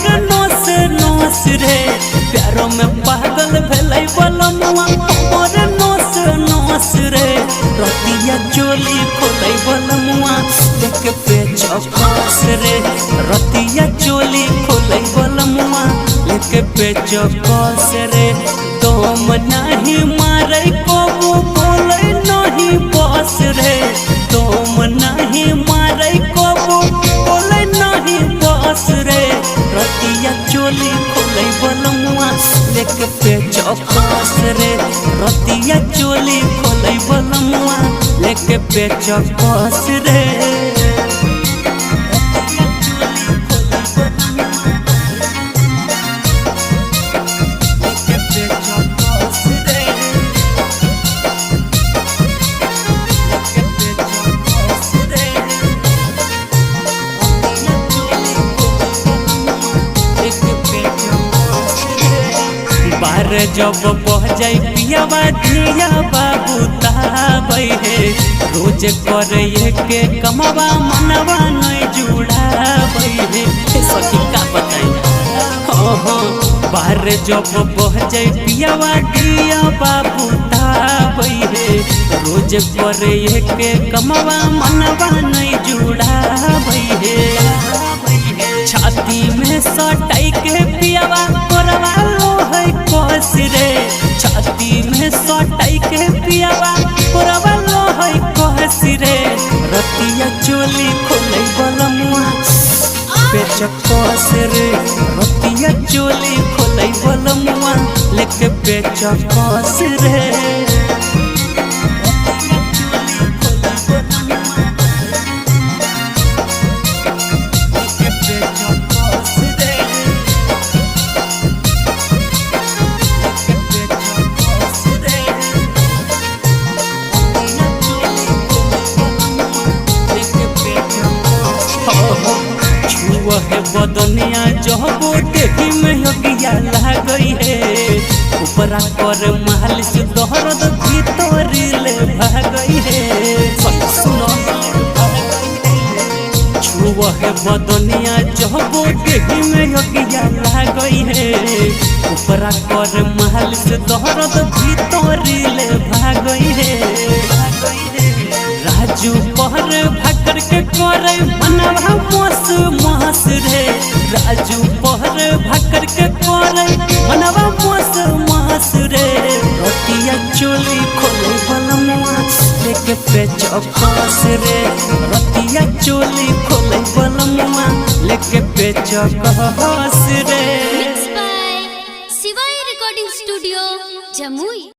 हमर नोस नोस रे प्यारो में पागल भेलै बलमुआ हमर नोस नोस रे रतिया चोली खोलै बलमुआ देख पे चौकस रे रतिया चोली खोलै बलमुआ देख पे चौकस रे तुम नहीं मारे कबू बोले नहीं बस रे तुम नहीं मारे कबू बोले नहीं बस रे रतिया चोली खोलै बलमुआ लेक पे चौकस रे रतिया चोली खोलै बलमुआ लेक पे चौकस रे बार जब बह जाए पियावा दिया बाबू ताबै है रोज करे के कमवा मनवा नहीं जुड़ाबै है सखी का बताई बार जब बह जाए पियावा दिया बाबू ताबै है रोज करे के कमवा मनवा नहीं जुड़ाबै है छाती में सटाई के पियावा कोरवा लो है कस रे छाती में सटाई के पियावा कोरवा लो है कस रे रतिया चोली खोलै बलमुआ पे चौकस रे रतिया चोली खोलै बलमुआ लेके पे चौकस रे है बदनिया जहबो देही में हगिया लागई है ऊपरा कर महल से दहरद भीतर ले भागई है सुनो छुआ है बदनिया जहबो देही में हगिया लागई है ऊपरा कर महल से दहरद भीतर ले भागई है राजू पहर भाकर के करे मनवा मोस मास रे राजू पहर भाकर के करे मनवा मोस मास रे रतिया चोली खोलै बलमुआ लेके पे चौकस रे रतिया चोली खोलै बलमुआ लेके पे चौकस रे Mixed by Shivai Recording Studio, Jamui।